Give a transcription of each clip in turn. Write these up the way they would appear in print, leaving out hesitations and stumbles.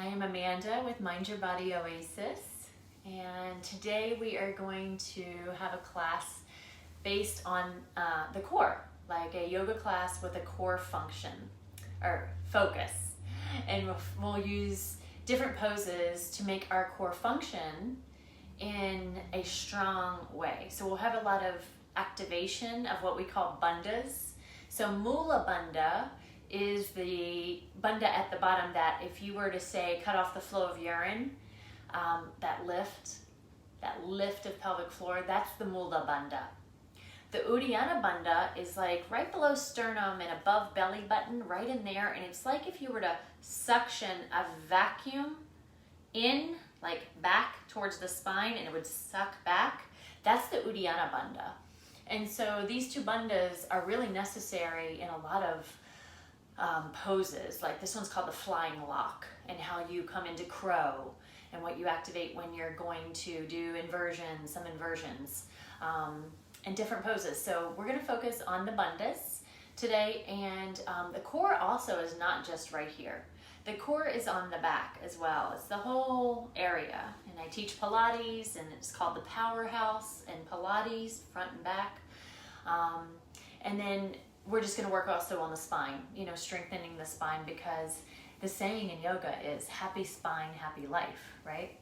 I am Amanda with Mind Your Body Oasis, and today we are going to have a class based on the core, like a yoga class with a core function or focus. And we'll use different poses to make our core function in a strong way. So we'll have a lot of activation of what we call bandhas. So Mula Bandha is the bandha at the bottom that if you were to say cut off the flow of urine, that lift of pelvic floor, that's the Mula Bandha. The Uddiyana Bandha is like right below sternum and above belly button, right in there, and it's like if you were to suction a vacuum in, like back towards the spine, and it would suck back. That's the Uddiyana Bandha. And so these two bandhas are really necessary in a lot of poses. Like this one's called the flying lock, and how you come into crow and what you activate when you're going to do inversions, some inversions, and different poses. So we're going to focus on the bandhas today, and the core also is not just right here. The core is on the back as well. It's the whole area. And I teach Pilates, and it's called the Powerhouse and Pilates, front and back. And then we're just going to work also on the spine, strengthening the spine, because the saying in yoga is happy spine, happy life, right?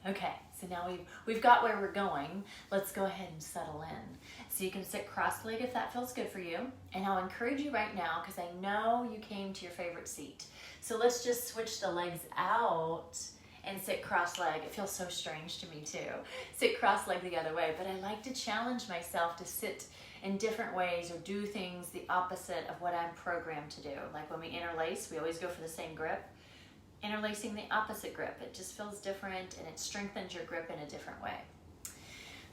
Okay, so now we've got where we're going. Let's go ahead and settle in. So you can sit cross-legged if that feels good for you. And I'll encourage you right now, because I know you came to your favorite seat. So let's just switch the legs out and sit cross-legged. It feels so strange to me too. Sit cross-legged the other way, but I like to challenge myself to sit in different ways or do things the opposite of what I'm programmed to do. Like when we interlace, we always go for the same grip. Interlacing the opposite grip, it just feels different, and it strengthens your grip in a different way.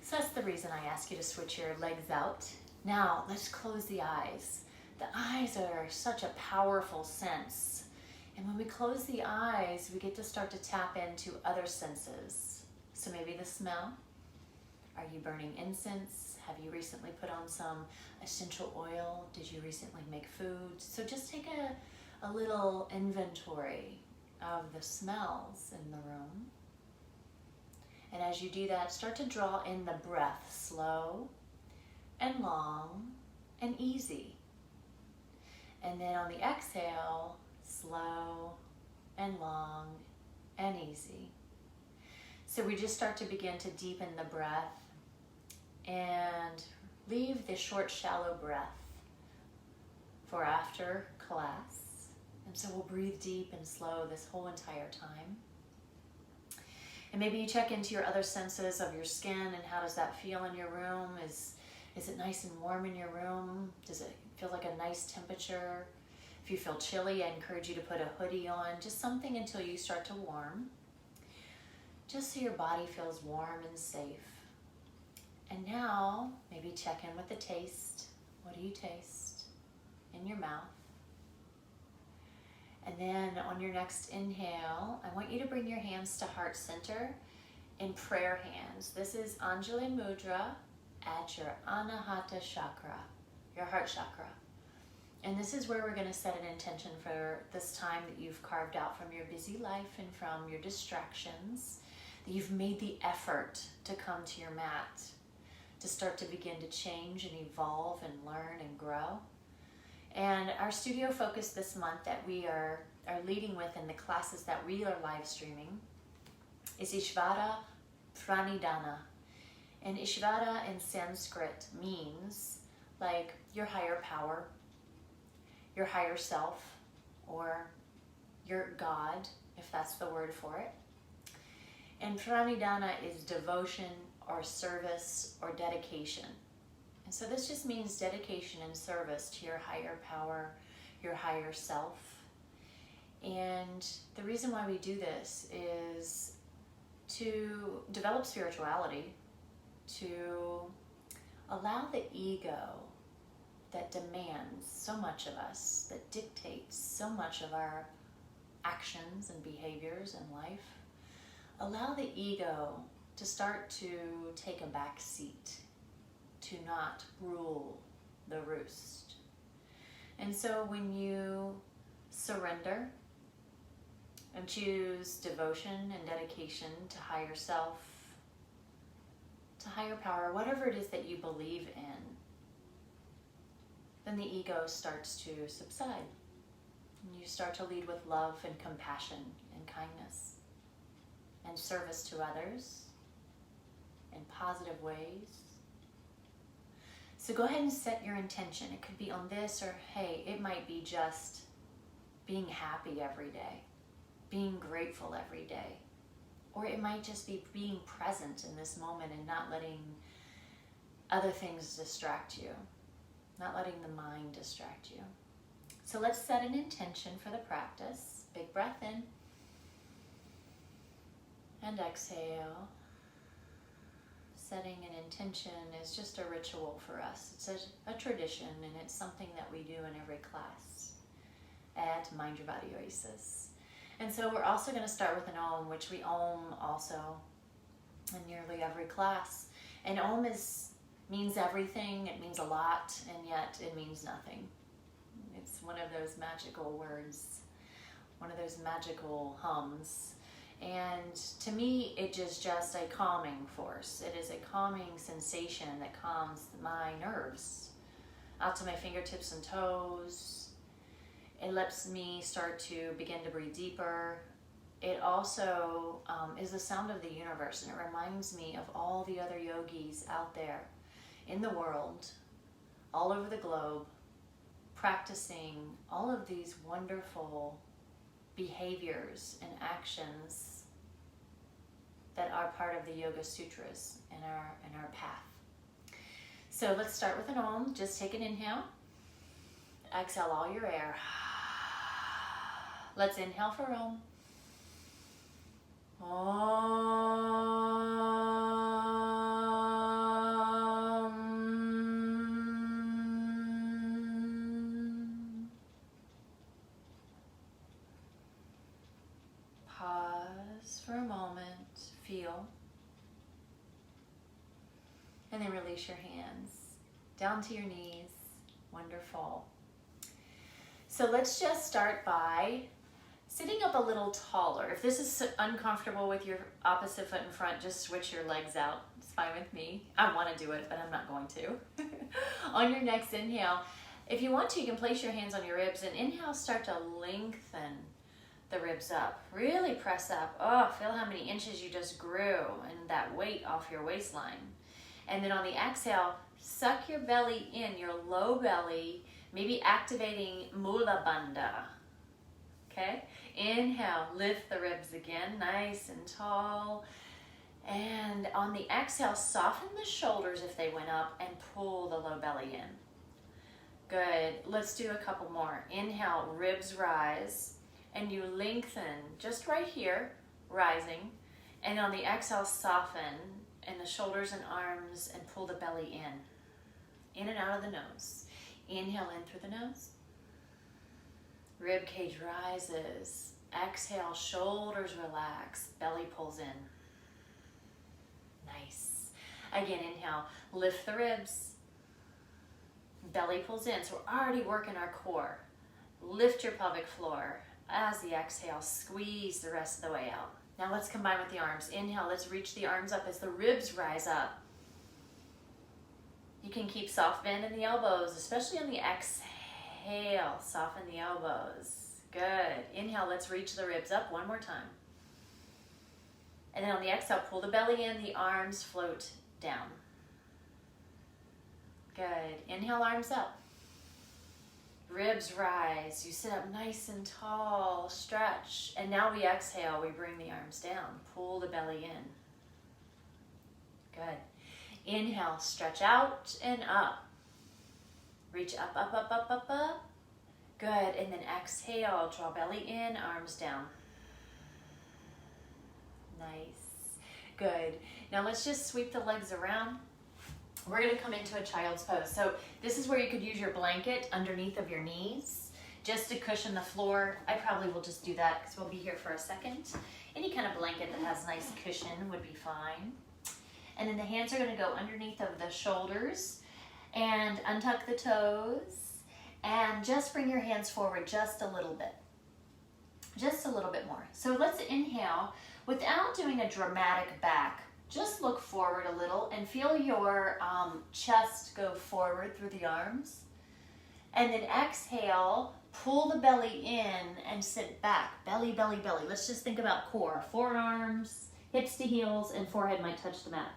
So that's the reason I ask you to switch your legs out. Now let's close the eyes. The eyes are such a powerful sense. And when we close the eyes, we get to start to tap into other senses. So maybe the smell. Are you burning incense? Have you recently put on some essential oil? Did you recently make food? So just take a little inventory of the smells in the room. And as you do that, start to draw in the breath, slow and long and easy. And then on the exhale, slow and long and easy. So we just start to begin to deepen the breath and leave the short, shallow breath for after class. And so we'll breathe deep and slow this whole entire time. And maybe you check into your other senses of your skin, and how does that feel in your room? Is it nice and warm in your room? Does it feel like a nice temperature? If you feel chilly, I encourage you to put a hoodie on, just something until you start to warm, just so your body feels warm and safe. And now, maybe check in with the taste. What do you taste in your mouth? And then on your next inhale, I want you to bring your hands to heart center in prayer hands. This is Anjali Mudra at your Anahata chakra, your heart chakra. And this is where we're going to set an intention for this time that you've carved out from your busy life and from your distractions, that you've made the effort to come to your mat, to start to begin to change and evolve and learn and grow. And our studio focus this month that we are leading with in the classes that we are live streaming is Ishvara Pranidhana. And Ishvara in Sanskrit means like your higher power, your higher self, or your God, if that's the word for it. And Pranidhana is devotion or service or dedication. And so this just means dedication and service to your higher power, your higher self. And the reason why we do this is to develop spirituality, to allow the ego that demands so much of us, that dictates so much of our actions and behaviors in life, allow the ego to start to take a back seat, to not rule the roost. And so when you surrender and and choose devotion and dedication to higher self, to higher power, whatever it is that you believe in, then the ego starts to subside. And you start to lead with love and compassion and kindness and service to others in positive ways. So go ahead and set your intention. It could be on this, or hey, it might be just being happy every day, being grateful every day. Or it might just be being present in this moment and not letting other things distract you, not letting the mind distract you. So let's set an intention for the practice. Big breath in and exhale. Setting an intention is just a ritual for us. It's a tradition, and it's something that we do in every class at Mind Your Body Oasis. And so we're also going to start with an Om, which we Om also in nearly every class. And Om means everything, it means a lot, and yet it means nothing. It's one of those magical words, one of those magical hums. And to me, it is just a calming force. It is a calming sensation that calms my nerves out to my fingertips and toes. It lets me start to begin to breathe deeper. It also is the sound of the universe, and it reminds me of all the other yogis out there in the world, all over the globe, practicing all of these wonderful behaviors and actions that are part of the Yoga Sutras and our path. So let's start with an Om. Just take an inhale. Exhale all your air. Let's inhale for Om. Pause for a moment, feel, and then release your hands down to your knees. Wonderful. So let's just start by sitting up a little taller. If this is uncomfortable with your opposite foot in front, just switch your legs out. It's fine with me. I want to do it, but I'm not going to. On your next inhale, if you want to, you can place your hands on your ribs and inhale, start to lengthen the ribs up. Really press up. Oh, feel how many inches you just grew and that weight off your waistline. And then on the exhale, suck your belly in, your low belly, maybe activating Mula Bandha. Okay? Inhale, lift the ribs again, nice and tall. And on the exhale, soften the shoulders if they went up and pull the low belly in. Good. Let's do a couple more. Inhale, ribs rise, and you lengthen just right here, rising. And on the exhale, soften in the shoulders and arms and pull the belly in and out of the nose. Inhale in through the nose. Rib cage rises. Exhale, shoulders relax, belly pulls in. Nice. Again, inhale, lift the ribs. Belly pulls in, so we're already working our core. Lift your pelvic floor. As the exhale, squeeze the rest of the way out. Now let's combine with the arms. Inhale, let's reach the arms up as the ribs rise up. You can keep soft bend in the elbows, especially on the exhale. Soften the elbows. Good. Inhale, let's reach the ribs up one more time. And then on the exhale, pull the belly in, the arms float down. Good. Inhale, arms up. Ribs rise. You sit up nice and tall, stretch. And now we exhale, we bring the arms down. Pull the belly in. Good. Inhale, stretch out and up. Reach up, up, up, up, up, up. Good. And then exhale, draw belly in, arms down. Nice. Good. Now let's just sweep the legs around. We're going to come into a child's pose. So this is where you could use your blanket underneath of your knees just to cushion the floor. I probably will just do that because we'll be here for a second. Any kind of blanket that has nice cushion would be fine. And then the hands are going to go underneath of the shoulders and untuck the toes and just bring your hands forward just a little bit. Just a little bit more. So let's inhale without doing a dramatic back. Just look forward a little and feel your chest go forward through the arms. And then exhale, pull the belly in and sit back. Belly, belly, belly. Let's just think about core. Forearms, hips to heels, and forehead might touch the mat.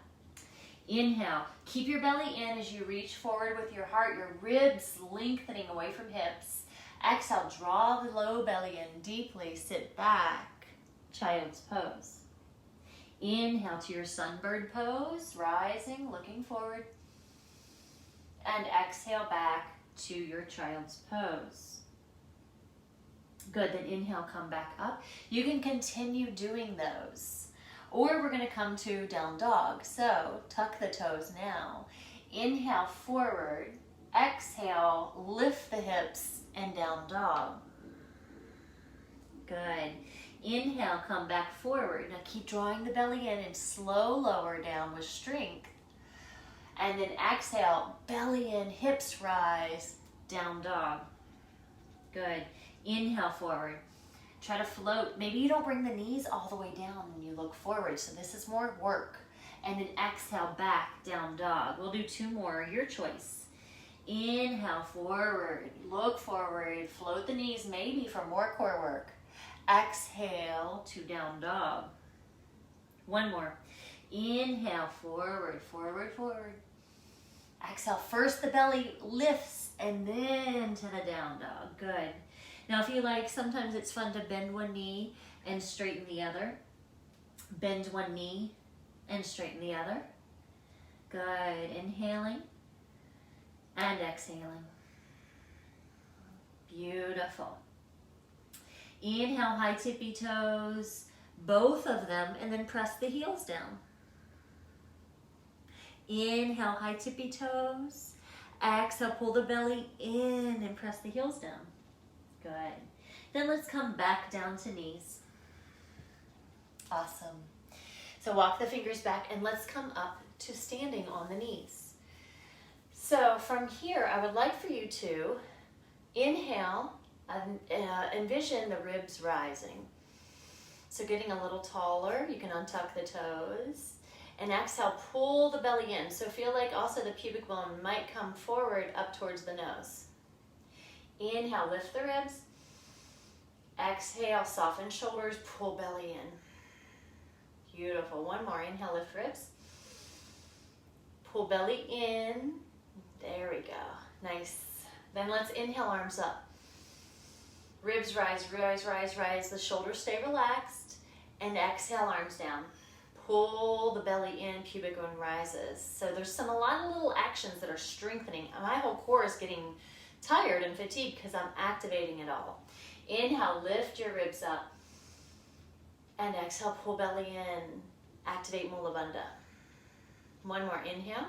Inhale, keep your belly in as you reach forward with your heart, your ribs lengthening away from hips. Exhale, draw the low belly in deeply, sit back, child's pose. Inhale to your sunbird pose, rising, looking forward. And exhale back to your child's pose. Good, then inhale, come back up. You can continue doing those. Or we're gonna come to down dog. So tuck the toes now. Inhale forward, exhale, lift the hips and down dog. Good. Inhale, come back forward. Now keep drawing the belly in and slow lower down with strength. And then exhale, belly in, hips rise, down dog. Good. Inhale forward. Try to float. Maybe you don't bring the knees all the way down when you look forward. So this is more work. And then exhale back, down dog. We'll do 2 more, your choice. Inhale forward, look forward, float the knees maybe for more core work. Exhale to down dog. 1 more. Inhale forward, forward, forward. Exhale, first the belly lifts and then to the down dog. Good. Now if you like, sometimes it's fun to bend one knee and straighten the other. Bend one knee and straighten the other. Good. Inhaling and exhaling. Beautiful. Inhale, high tippy toes, both of them, and then press the heels down. Inhale, high tippy toes. Exhale, pull the belly in and press the heels down. Good. Then let's come back down to knees. Awesome. So walk the fingers back and let's come up to standing on the knees. So from here, I would like for you to inhale, envision the ribs rising. So getting a little taller, you can untuck the toes. And exhale, pull the belly in. So feel like also the pubic bone might come forward up towards the nose. Inhale, lift the ribs. Exhale, soften shoulders, pull belly in. Beautiful. 1 more. Inhale, lift ribs. Pull belly in. There we go. Nice. Then let's inhale, arms up. Ribs rise, rise, rise, rise. The shoulders stay relaxed. And exhale, arms down. Pull the belly in, pubic bone rises. So there's a lot of little actions that are strengthening. My whole core is getting tired and fatigued because I'm activating it all. Inhale, lift your ribs up. And exhale, pull belly in. Activate Mula Bandha. 1 more. Inhale.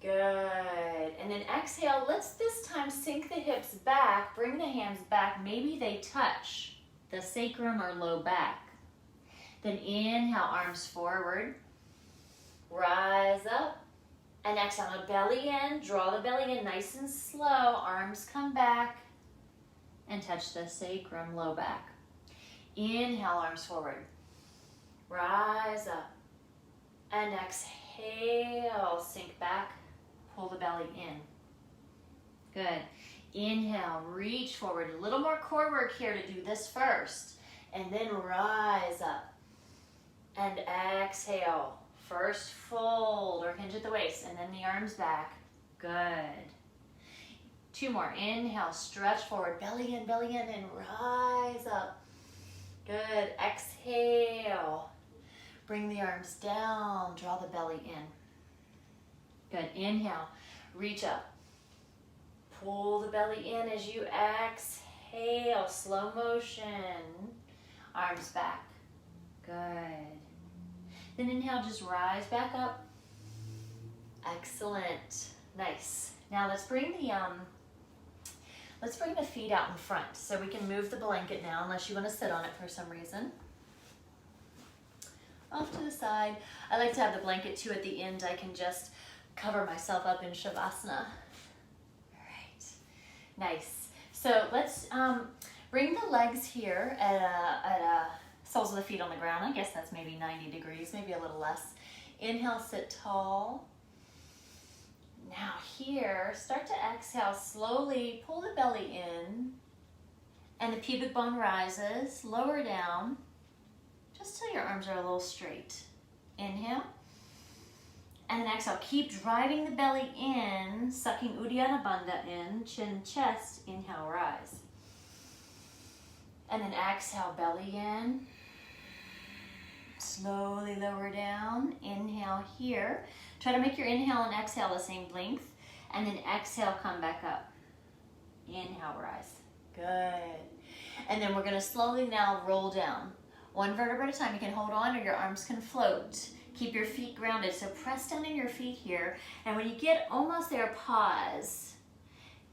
Good. And then exhale, let's this time sink the hips back, bring the hands back. Maybe they touch the sacrum or low back. Then inhale, arms forward. Rise up. And exhale, belly in. Draw the belly in nice and slow. Arms come back. And touch the sacrum, low back. Inhale, arms forward. Rise up. And exhale, sink back. Pull the belly in. Good. Inhale, reach forward. A little more core work here to do this first. And then rise up. And exhale. First fold or hinge at the waist. And then the arms back. Good. 2 more. Inhale, stretch forward. Belly in, and rise up. Good. Exhale. Bring the arms down. Draw the belly in. Good. Inhale, reach up. Pull the belly in as you exhale. Slow motion. Arms back. Good. Then inhale, just rise back up. Excellent. Nice. Now let's bring the feet out in front. So we can move the blanket now unless you want to sit on it for some reason. Off to the side. I like to have the blanket too at the end. I can just cover myself up in Shavasana. All right, nice. So let's Bring the legs here at soles of the feet on the ground. I guess that's maybe 90 degrees, maybe a little less. Inhale, sit tall. Now here, start to exhale, slowly pull the belly in, and the pubic bone rises, lower down, just till your arms are a little straight. Inhale, and then exhale. Keep driving the belly in, sucking Uddiyana Bandha in, chin, chest, inhale, rise. And then exhale, belly in, slowly lower down, inhale here. Try to make your inhale and exhale the same length, and then exhale, come back up. Inhale, rise. Good. And then we're gonna slowly now roll down. One vertebra at a time. You can hold on or your arms can float. Keep your feet grounded. So press down in your feet here, and when you get almost there, pause.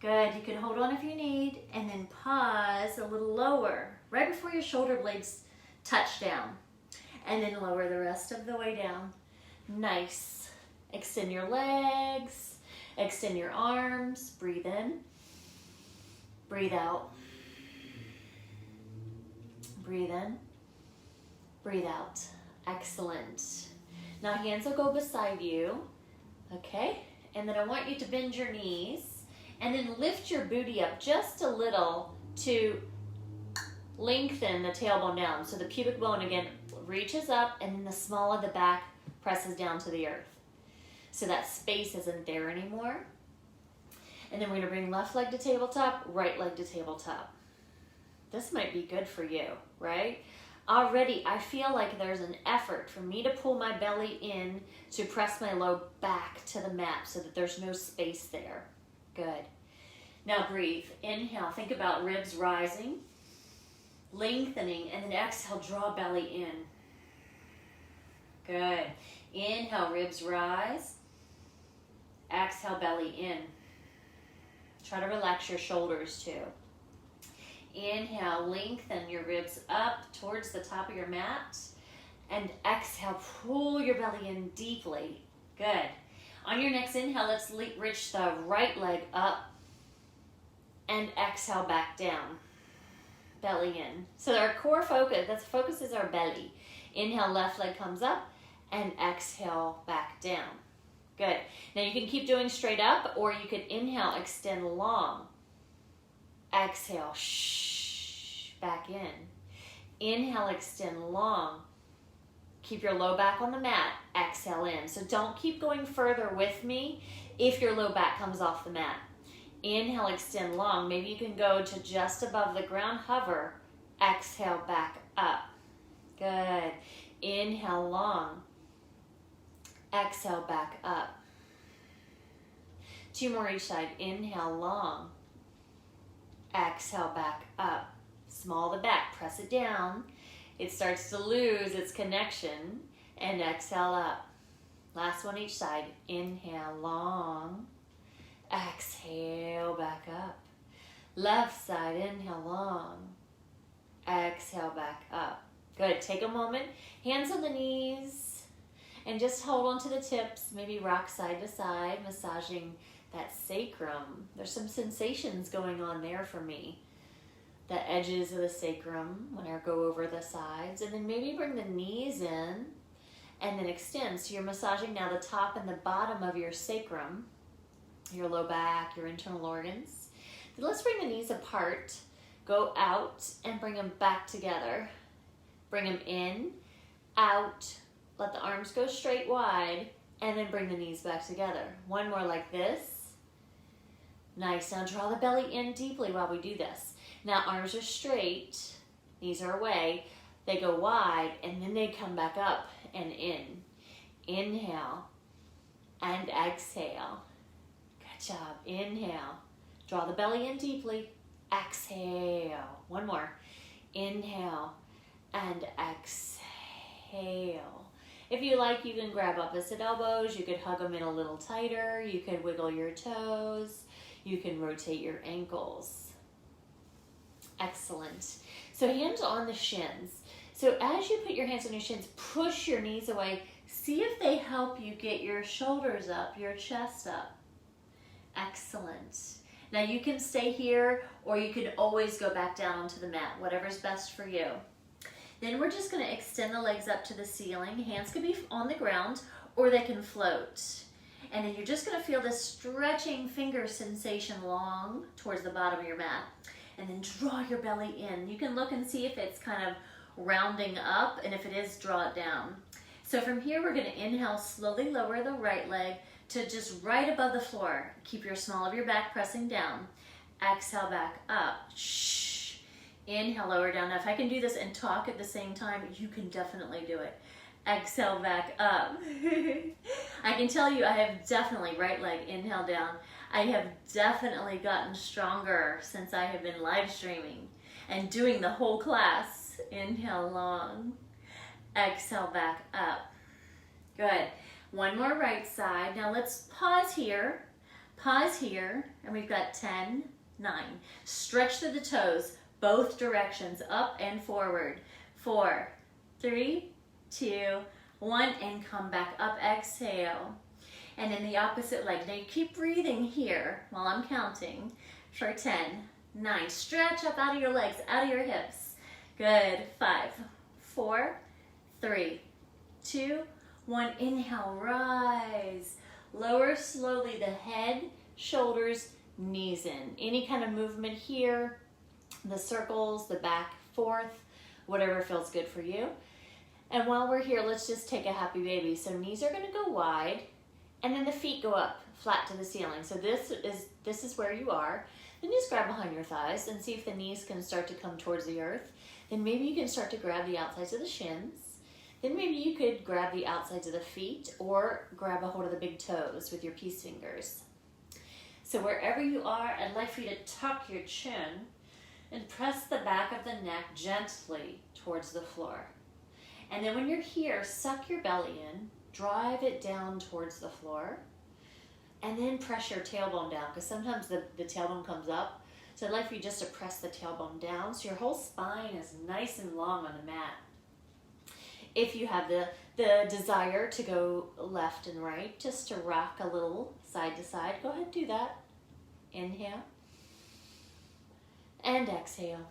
Good, you can hold on if you need, and then pause a little lower, right before your shoulder blades touch down. And then lower the rest of the way down. Nice. Extend your legs, extend your arms, breathe in, breathe out, breathe in, breathe out. Excellent. Now hands will go beside you, okay? And then I want you to bend your knees and then lift your booty up just a little to lengthen the tailbone down. So the pubic bone again reaches up, and then the small of the back presses down to the earth. So that space isn't there anymore. And then we're gonna bring left leg to tabletop, right leg to tabletop. This might be good for you, right? Already, I feel like there's an effort for me to pull my belly in to press my low back to the mat so that there's no space there. Good. Now breathe. Inhale, think about ribs rising, lengthening, and then exhale, draw belly in. Good. Inhale, ribs rise. Exhale, belly in. Try to relax your shoulders too. Inhale, lengthen your ribs up towards the top of your mat. And exhale, pull your belly in deeply. Good. On your next inhale, let's reach the right leg up. And exhale, back down. Belly in. So our core focus, the focus is our belly. Inhale, left leg comes up. And exhale, back down. Good. Now you can keep doing straight up, or you could inhale, extend long. Exhale, shh, back in. Inhale, extend long. Keep your low back on the mat. Exhale in. So don't keep going further with me if your low back comes off the mat. Inhale, extend long. Maybe you can go to just above the ground, hover. Exhale, back up. Good. Inhale, long. Exhale, back up. 2 more each side. Inhale, long. Exhale, back up. Small the back, press it down. It starts to lose its connection. And exhale up. Last one each side. Inhale, long. Exhale, back up. Left side, inhale, long. Exhale, back up. Good. Take a moment. Hands on the knees. And just hold on to the tips, maybe rock side to side, massaging that sacrum. There's some sensations going on there for me. The edges of the sacrum when I go over the sides. And then maybe bring the knees in and then extend. So you're massaging now the top and the bottom of your sacrum, your low back, your internal organs. Then let's bring the knees apart, go out and bring them back together. Bring them in, out. Let the arms go straight wide, and then bring the knees back together. One more like this. Nice. Now draw the belly in deeply while we do this. Now arms are straight, knees are away. They go wide, and then they come back up and in. Inhale and exhale. Good job. Inhale. Draw the belly in deeply. Exhale. One more. Inhale and exhale. If you like, you can grab opposite elbows. You could hug them in a little tighter. You could wiggle your toes. You can rotate your ankles. Excellent. So hands on the shins. So as you put your hands on your shins, push your knees away. See if they help you get your shoulders up, your chest up. Excellent. Now you can stay here or you can always go back down onto the mat, whatever's best for you. Then we're just going to extend the legs up to the ceiling. Hands can be on the ground or they can float. And then you're just going to feel this stretching finger sensation long towards the bottom of your mat. And then draw your belly in. You can look and see if it's kind of rounding up, and if it is, draw it down. So from here, we're going to inhale, slowly lower the right leg to just right above the floor. Keep your small of your back pressing down. Exhale back up. Shh. Inhale, lower down. Now, if I can do this and talk at the same time, you can definitely do it. Exhale back up. I can tell you I have definitely, right leg, inhale down. I have definitely gotten stronger since I have been live streaming and doing the whole class. Inhale long. Exhale back up. Good. One more right side. Now let's pause here, and we've got 10, 9. Stretch through the toes, both directions, up and forward. 4, 3, 2, 1, and come back up, exhale. And then the opposite leg. Now you keep breathing here while I'm counting for 10, 9. Stretch up out of your legs, out of your hips. Good. 5, 4, 3, 2, 1. Inhale, rise. Lower slowly the head, shoulders, knees in. Any kind of movement here, the circles, the back, forth, whatever feels good for you. And while we're here, let's just take a happy baby. So knees are going to go wide, and then the feet go up flat to the ceiling. So this is where you are. Then just grab behind your thighs and see if the knees can start to come towards the earth. Then maybe you can start to grab the outsides of the shins. Then maybe you could grab the outsides of the feet or grab a hold of the big toes with your peace fingers. So wherever you are, I'd like for you to tuck your chin and press the back of the neck gently towards the floor. And then when you're here, suck your belly in, drive it down towards the floor, and then press your tailbone down, because sometimes the tailbone comes up. So I'd like for you just to press the tailbone down so your whole spine is nice and long on the mat. If you have the desire to go left and right, just to rock a little side to side, go ahead and do that. Inhale and exhale.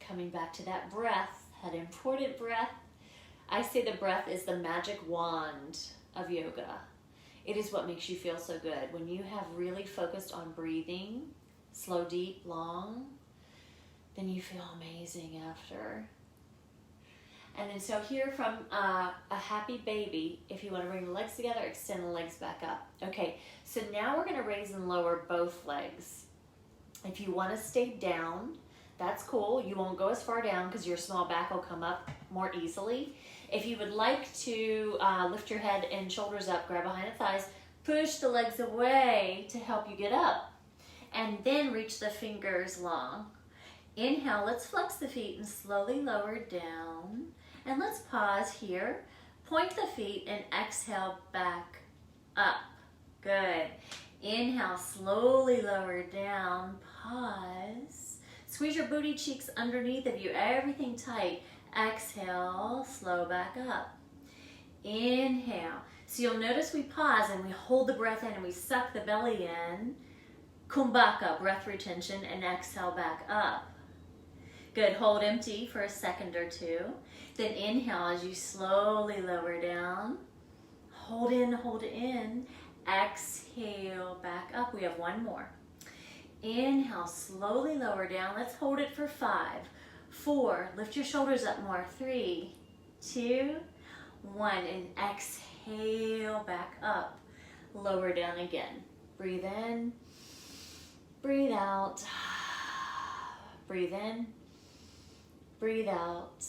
Coming back to that breath, that important breath. I say the breath is the magic wand of yoga. It is what makes you feel so good. When you have really focused on breathing, slow, deep, long, then you feel amazing after. And then so here from a happy baby, if you want to bring the legs together, extend the legs back up. Okay, so now we're going to raise and lower both legs. If you want to stay down, that's cool. You won't go as far down because your small back will come up more easily. If you would like to lift your head and shoulders up, grab behind the thighs, push the legs away to help you get up. And then reach the fingers long. Inhale, let's flex the feet and slowly lower down. And let's pause here. Point the feet and exhale back up. Good. Inhale, slowly lower down. Pause. Squeeze your booty cheeks underneath of you. Everything tight. Exhale, slow back up. Inhale. So you'll notice we pause and we hold the breath in and we suck the belly in. Kumbhaka, breath retention, and exhale back up. Good, hold empty for a second or two. Then inhale as you slowly lower down. Hold in. Exhale, back up. We have one more. Inhale, slowly lower down. Let's hold it for 5, 4. Lift your shoulders up more. 3, 2, 1. And exhale, back up. Lower down again. Breathe in. Breathe out. Breathe in. Breathe out.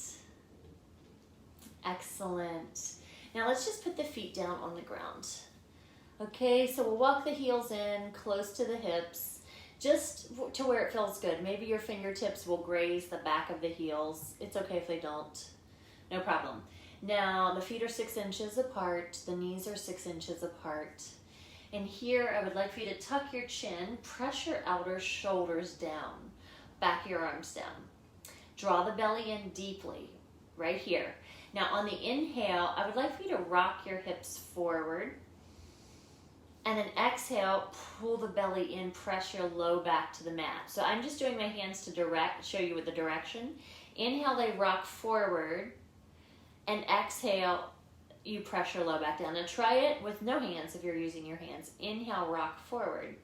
Excellent. Now let's just put the feet down on the ground. Okay, so we'll walk the heels in close to the hips, just to where it feels good. Maybe your fingertips will graze the back of the heels. It's okay if they don't. No problem. Now the feet are 6 inches apart. The knees are 6 inches apart. And here I would like for you to tuck your chin, press your outer shoulders down, back your arms down. Draw the belly in deeply, right here. Now on the inhale, I would like for you to rock your hips forward And then exhale, pull the belly in, press your low back to the mat. So I'm just doing my hands to show you with the direction. Inhale, they rock forward, and exhale, you press your low back down. Now try it with no hands if you're using your hands. Inhale, rock forward.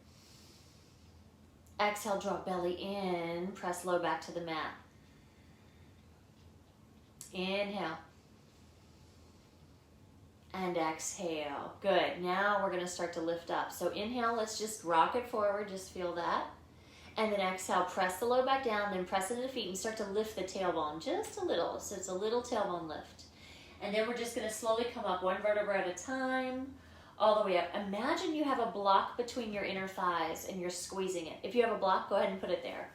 Exhale, draw belly in, press low back to the mat. Inhale. And exhale. Good. Now we're going to start to lift up. So inhale, let's just rock it forward. Just feel that. And then exhale, press the low back down, then press into the feet and start to lift the tailbone just a little. So it's a little tailbone lift. And then we're just going to slowly come up one vertebra at a time, all the way up. Imagine you have a block between your inner thighs and you're squeezing it. If you have a block, go ahead and put it there.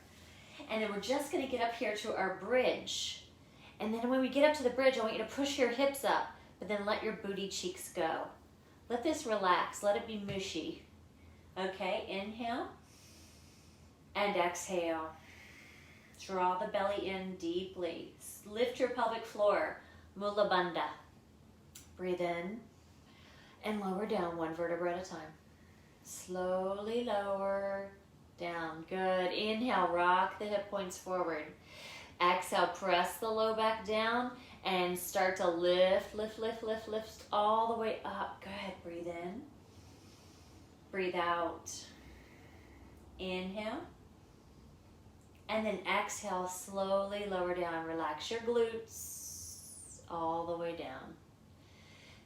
And then we're just going to get up here to our bridge. And then when we get up to the bridge, I want you to push your hips up, but then let your booty cheeks go. Let this relax. Let it be mushy. Okay, inhale and exhale. Draw the belly in deeply. Lift your pelvic floor. Mula Bandha. Breathe in and lower down one vertebra at a time. Slowly lower down. Good. Inhale, rock the hip points forward. Exhale, press the low back down and start to lift, lift, lift, lift, lift all the way up. Good. Breathe in. Breathe out. Inhale. And then exhale, slowly lower down. Relax your glutes all the way down.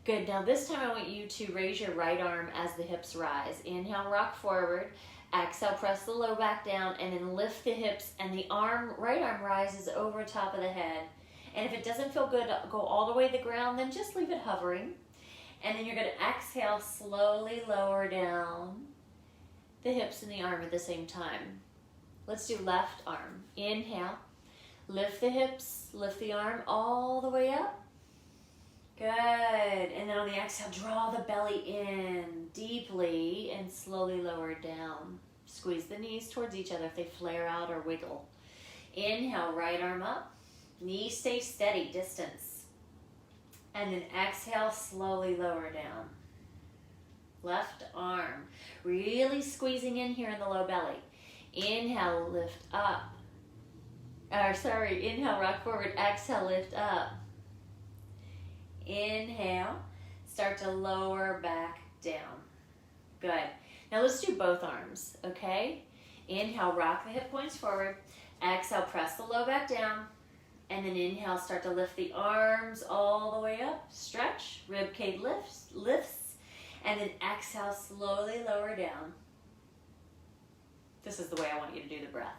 Good. Now this time I want you to raise your right arm as the hips rise. Inhale, rock forward. Exhale, press the low back down and then lift the hips and the right arm rises over top of the head. And if it doesn't feel good, go all the way to the ground, then just leave it hovering. And then you're going to exhale, slowly lower down the hips and the arm at the same time. Let's do left arm. Inhale, lift the hips, lift the arm all the way up. Good. And then on the exhale, draw the belly in deeply and slowly lower it down. Squeeze the knees towards each other if they flare out or wiggle. Inhale, right arm up. Knees stay steady, distance. And then exhale, slowly lower down. Left arm. Really squeezing in here in the low belly. Inhale, lift up. Inhale, rock forward. Exhale, lift up. Inhale, start to lower back down. Good. Now let's do both arms, okay? Inhale, rock the hip points forward. Exhale, press the low back down. And then inhale, start to lift the arms all the way up. Stretch, rib cage lifts. And then exhale, slowly lower down. This is the way I want you to do the breath.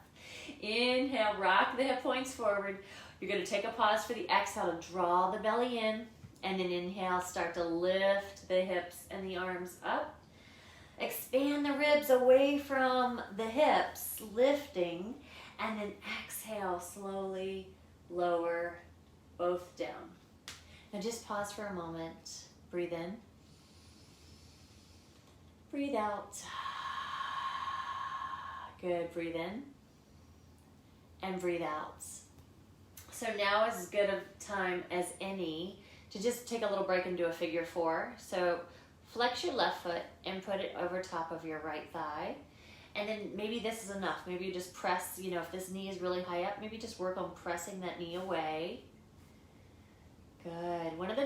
Inhale, rock the hip points forward. You're going to take a pause for the exhale to draw the belly in. And then inhale, start to lift the hips and the arms up. Expand the ribs away from the hips, lifting. And then exhale, slowly lower both down. Now just pause for a moment. Breathe in. Breathe out. Good. Breathe in. And breathe out. So now is as good a time as any to just take a little break and do a figure four. So flex your left foot and put it over top of your right thigh. And then maybe this is enough. Maybe you just press, if this knee is really high up, maybe just work on pressing that knee away. Good. One of the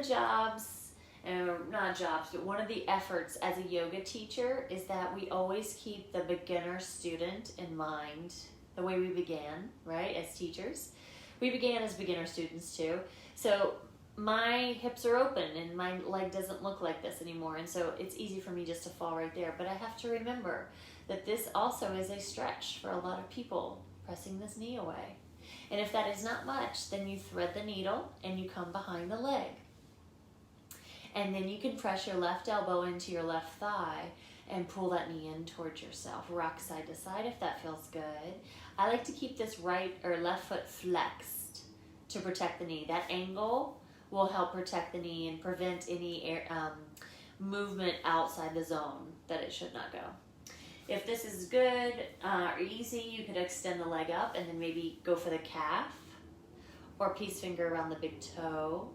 one of the efforts as a yoga teacher is that we always keep the beginner student in mind the way we began, right, as teachers. We began as beginner students too. So my hips are open and my leg doesn't look like this anymore. And so it's easy for me just to fall right there. But I have to remember that this also is a stretch for a lot of people, pressing this knee away. And if that is not much, then you thread the needle and you come behind the leg. And then you can press your left elbow into your left thigh and pull that knee in towards yourself. Rock side to side if that feels good. I like to keep this right or left foot flexed to protect the knee. That angle will help protect the knee and prevent any movement outside the zone that it should not go. If this is good or easy, you could extend the leg up and then maybe go for the calf or peace finger around the big toe.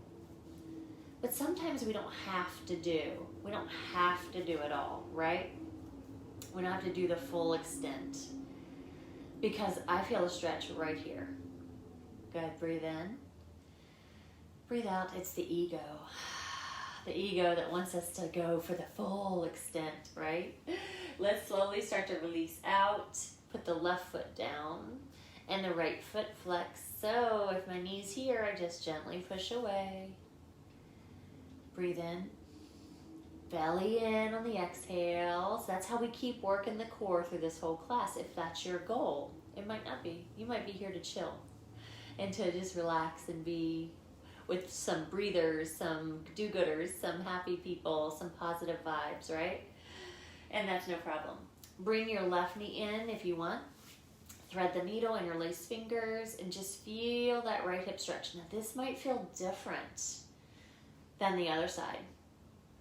But sometimes we don't have to do. We don't have to do it all, right? We don't have to do the full extent. Because I feel a stretch right here. Good, breathe in. Breathe out, it's the ego. The ego that wants us to go for the full extent, right? Let's slowly start to release out. Put the left foot down and the right foot flex. So if my knee's here, I just gently push away. Breathe in. Belly in on the exhales. That's how we keep working the core through this whole class, if that's your goal. It might not be. You might be here to chill and to just relax and be with some breathers, some do-gooders, some happy people, some positive vibes, right? And that's no problem. Bring your left knee in if you want. Thread the needle and interlace fingers and just feel that right hip stretch. Now this might feel different than the other side.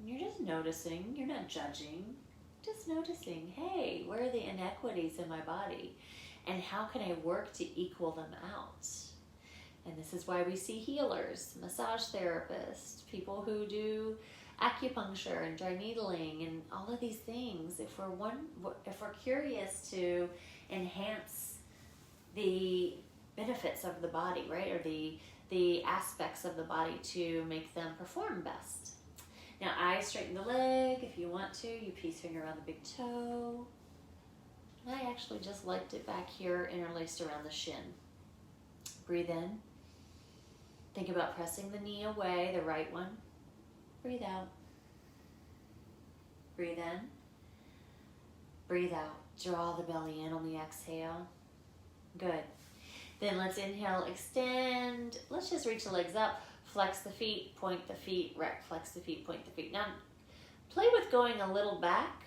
You're just noticing, you're not judging, just noticing, hey, where are the inequities in my body? And how can I work to equal them out? And this is why we see healers, massage therapists, people who do acupuncture and dry needling and all of these things. If we're curious to enhance the benefits of the body, right? Or the aspects of the body to make them perform best. Now I straighten the leg if you want to. You peace finger around the big toe. I actually just liked it back here interlaced around the shin. Breathe in. Think about pressing the knee away, the right one. Breathe out. Breathe in. Breathe out. Draw the belly in on the exhale. Good. Then let's inhale, extend. Let's just reach the legs up. Flex the feet, point the feet, flex the feet, point the feet. Now, play with going a little back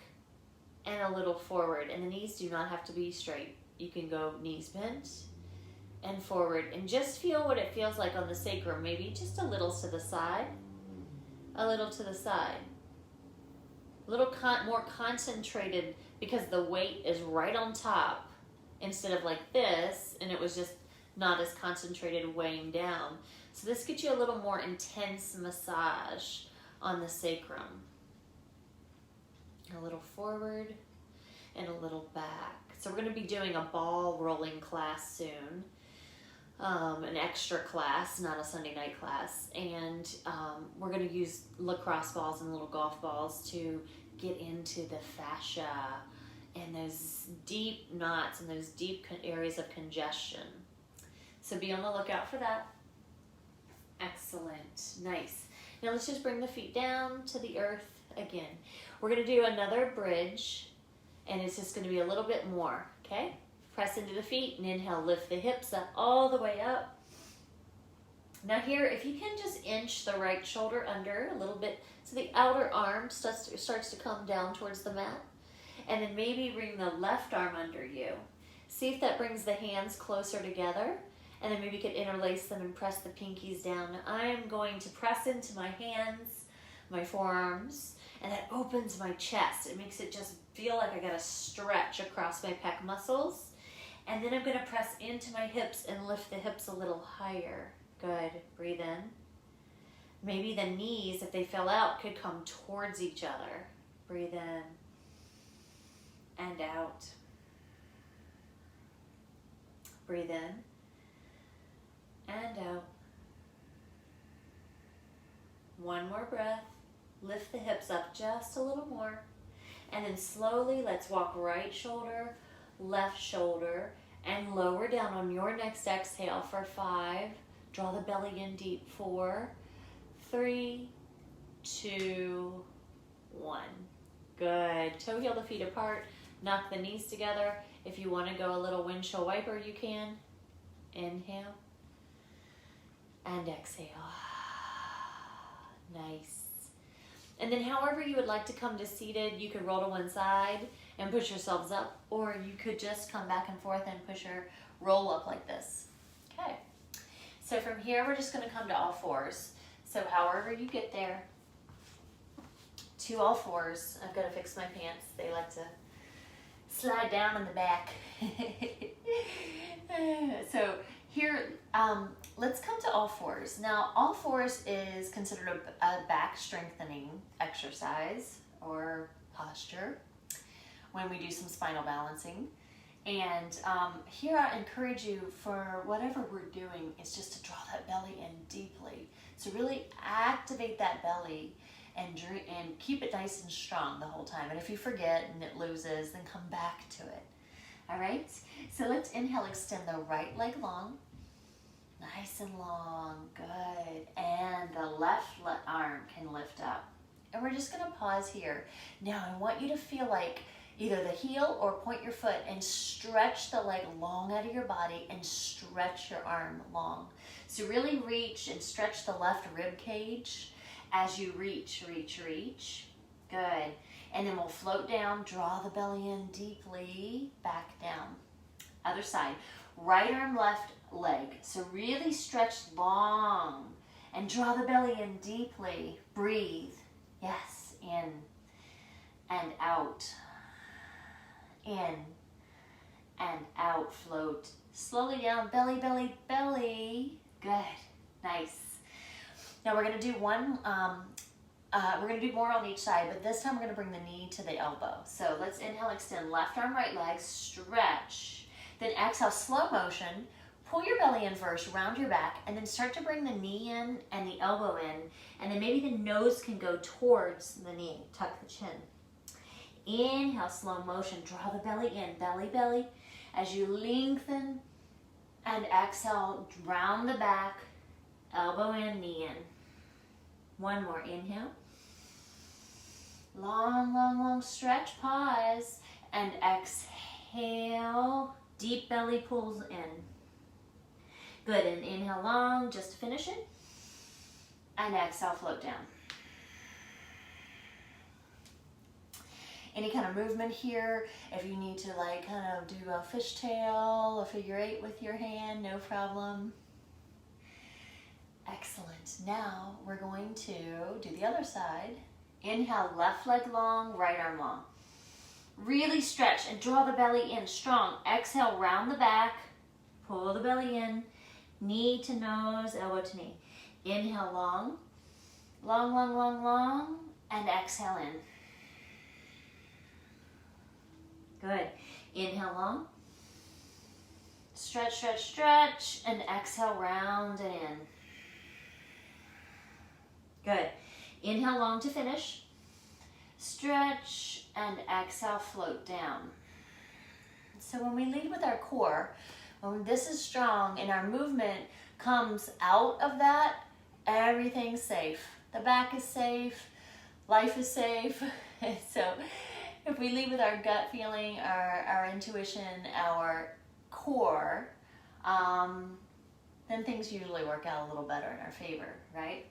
and a little forward. And the knees do not have to be straight. You can go knees bent and forward. And just feel what it feels like on the sacrum. Maybe just a little to the side. A little to the side. A little more concentrated because the weight is right on top instead of like this. And it was just not as concentrated weighing down. So this gets you a little more intense massage on the sacrum. A little forward and a little back. So we're going to be doing a ball rolling class soon. An extra class, not a Sunday night class. And we're going to use lacrosse balls and little golf balls to get into the fascia and those deep knots and those deep areas of congestion. So be on the lookout for that. Excellent. Nice. Now let's just bring the feet down to the earth again. We're going to do another bridge, and it's just going to be a little bit more, okay? Press into the feet and inhale, lift the hips up all the way up. Now here, if you can just inch the right shoulder under a little bit so the outer arm starts to come down towards the mat, and then maybe bring the left arm under you. See if that brings the hands closer together. And then maybe you could interlace them and press the pinkies down. I am going to press into my hands, my forearms, and that opens my chest. It makes it just feel like I got a stretch across my pec muscles. And then I'm going to press into my hips and lift the hips a little higher. Good. Breathe in. Maybe the knees, if they fell out, could come towards each other. Breathe in and out. Breathe in. And out. One more breath. Lift the hips up just a little more. And then slowly let's walk right shoulder, left shoulder, and lower down on your next exhale for 5. Draw the belly in deep. 4, 3, 2, 1. Good. Toe heel the feet apart. Knock the knees together. If you want to go a little windshield wiper, you can. Inhale. And exhale. Nice. And then however you would like to come to seated, you could roll to one side and push yourselves up, or you could just come back and forth and push your roll up like this. Okay. So from here, we're just going to come to all fours. So however you get there, to all fours. I've got to fix my pants. They like to slide down in the back. So Here, let's come to all fours. Now, all fours is considered a back strengthening exercise or posture when we do some spinal balancing. And here I encourage you, for whatever we're doing, is just to draw that belly in deeply. So really activate that belly and keep it nice and strong the whole time. And if you forget and it loses, then come back to it. All right, so let's inhale, extend the right leg long, nice and long, good. And the left arm can lift up. And we're just gonna pause here. Now I want you to feel like either the heel or point your foot and stretch the leg long out of your body and stretch your arm long. So really reach and stretch the left rib cage as you reach, reach, reach. Good. And then we'll float down, draw the belly in deeply, back down. Other side, right arm, left leg. So really stretch long and draw the belly in deeply. Breathe. Yes, in and out. In and out, float. Slowly down, belly, belly, belly. Good, nice. Now we're gonna do we're gonna do more on each side, but this time we're gonna bring the knee to the elbow. So let's inhale, extend left arm, right leg, stretch. Then exhale, slow motion. Pull your belly in first, round your back, and then start to bring the knee in and the elbow in, and then maybe the nose can go towards the knee. Tuck the chin. Inhale, slow motion, draw the belly in, belly, belly. As you lengthen, and exhale, round the back, elbow in, knee in. One more, inhale. Long, long, long stretch, pause, and exhale, deep belly pulls in. Good, and inhale long, just to finish it. And exhale, float down. Any kind of movement here, if you need to like kind of do a fishtail, a figure eight with your hand, no problem. Excellent. Now we're going to do the other side. Inhale, left leg long, right arm long. Really stretch and draw the belly in strong. Exhale, round the back, pull the belly in, knee to nose, elbow to knee. Inhale, long, long, long, long, long, and exhale in. Good. Inhale long. Stretch, stretch, stretch, and exhale, round and in. Good. Inhale long to finish. Stretch and exhale, float down. So when we lead with our core, when this is strong and our movement comes out of that, everything's safe. The back is safe, life is safe. So if we lead with our gut feeling, our intuition, our core, then things usually work out a little better in our favor, right?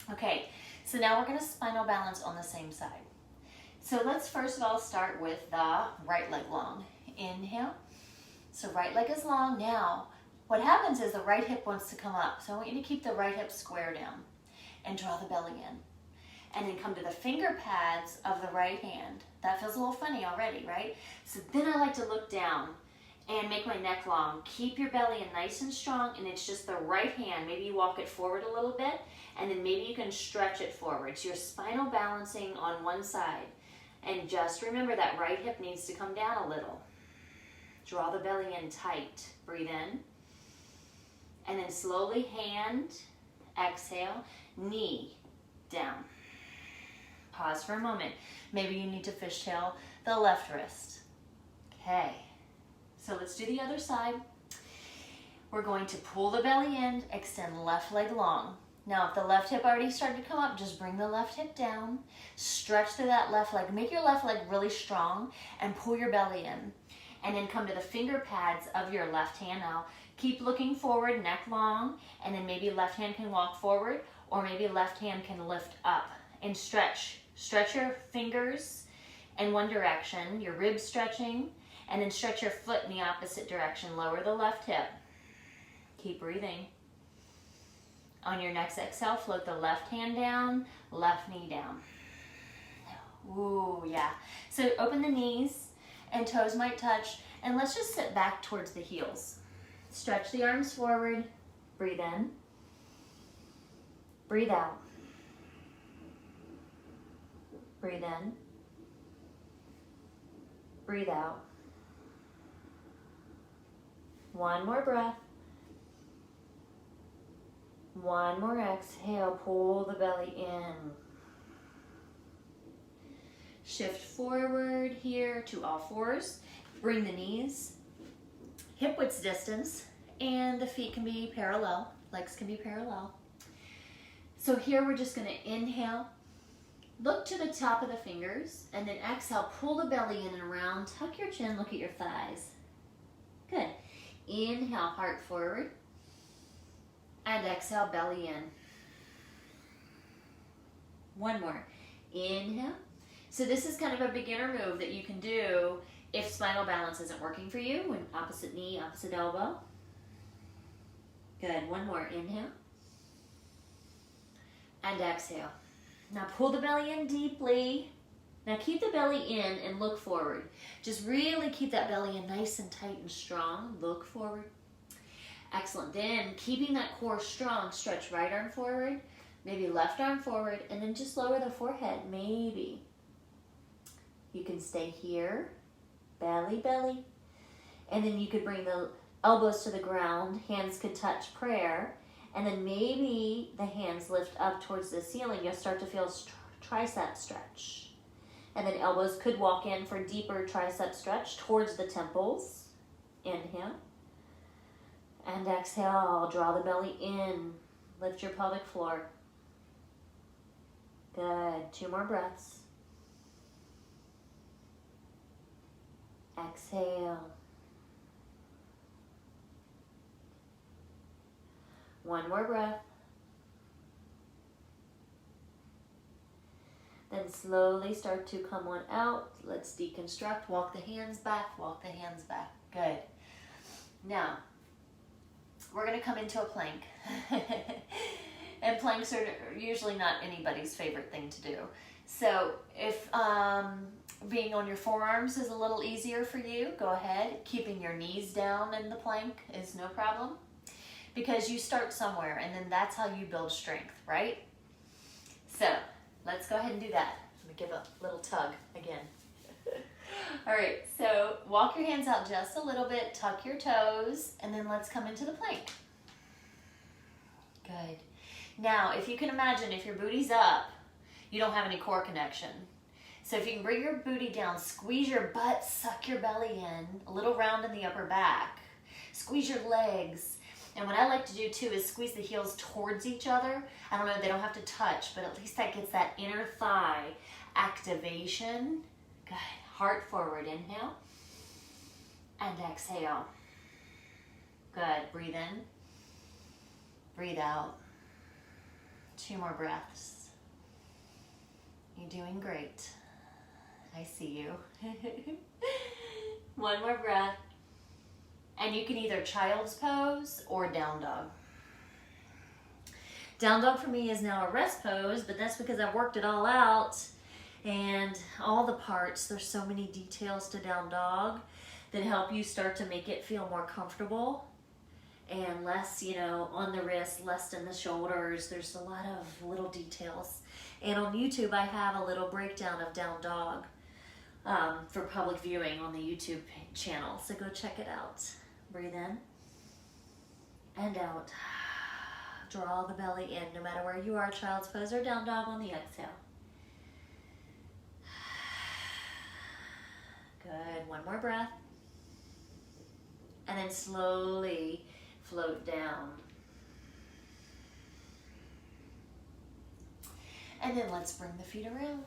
Okay, so now we're going to spinal balance on the same side. So let's first of all start with the right leg long. Inhale. So right leg is long. Now, what happens is the right hip wants to come up. So I want you to keep the right hip square down and draw the belly in. And then come to the finger pads of the right hand. That feels a little funny already, right? So then I like to look down and make my neck long. Keep your belly in nice and strong, and it's just the right hand. Maybe you walk it forward a little bit, and then maybe you can stretch it forward. So you're spinal balancing on one side. And just remember that right hip needs to come down a little. Draw the belly in tight. Breathe in. And then slowly hand, exhale, knee down. Pause for a moment. Maybe you need to fishtail the left wrist. Okay. So let's do the other side. We're going to pull the belly in, extend left leg long. Now, if the left hip already started to come up, just bring the left hip down, stretch through that left leg, make your left leg really strong, and pull your belly in. And then come to the finger pads of your left hand now. Keep looking forward, neck long, and then maybe left hand can walk forward, or maybe left hand can lift up and stretch. Stretch your fingers in one direction, your ribs stretching, and then stretch your foot in the opposite direction. Lower the left hip. Keep breathing. On your next exhale, float the left hand down, left knee down. Ooh, yeah. So open the knees and toes might touch, and let's just sit back towards the heels. Stretch the arms forward. Breathe in. Breathe out. Breathe in. Breathe out. One more breath. One more exhale. Pull the belly in. Shift forward here to all fours. Bring the knees hip width distance, and the feet can be parallel. Legs can be parallel. So here we're just going to inhale. Look to the top of the fingers, and then exhale. Pull the belly in and around. Tuck your chin. Look at your thighs. Good. Inhale, heart forward. And exhale, belly in. One more. Inhale. So this is kind of a beginner move that you can do if spinal balance isn't working for you. When opposite knee, opposite elbow. Good. One more. Inhale. And exhale. Now pull the belly in deeply. Now keep the belly in and look forward. Just really keep that belly in nice and tight and strong. Look forward. Excellent. Then keeping that core strong, stretch right arm forward, maybe left arm forward, and then just lower the forehead, maybe. You can stay here, belly, belly. And then you could bring the elbows to the ground, hands could touch prayer, and then maybe the hands lift up towards the ceiling. You'll start to feel tricep stretch. And then elbows could walk in for deeper tricep stretch towards the temples. Inhale. And exhale, draw the belly in. Lift your pelvic floor. Good. 2 more breaths. Exhale. 1 more breath. Then slowly start to come on out. Let's deconstruct. Walk the hands back. Walk the hands back. Good. Now, we're going to come into a plank. And planks are usually not anybody's favorite thing to do. So if being on your forearms is a little easier for you, go ahead. Keeping your knees down in the plank is no problem. Because you start somewhere, and then that's how you build strength, right? So let's go ahead and do that. Let me give a little tug again. All right, so walk your hands out just a little bit, tuck your toes, and then let's come into the plank. Good. Now, if you can imagine, if your booty's up, you don't have any core connection. So if you can bring your booty down, squeeze your butt, suck your belly in, a little round in the upper back. Squeeze your legs. And what I like to do too is squeeze the heels towards each other. I don't know, they don't have to touch, but at least that gets that inner thigh activation. Good. Heart forward, inhale. And exhale. Good. Breathe in. Breathe out. 2 more breaths. You're doing great. I see you. 1 more breath. And you can either child's pose or down dog. Down dog for me is now a rest pose, but that's because I've worked it all out and all the parts. There's so many details to down dog that help you start to make it feel more comfortable and less, on the wrist, less in the shoulders. There's a lot of little details. And on YouTube, I have a little breakdown of down dog for public viewing on the YouTube channel. So go check it out. Breathe in and out. Draw the belly in, no matter where you are, child's pose or down dog on the exhale. Good. 1 more breath. And then slowly float down. And then let's bring the feet around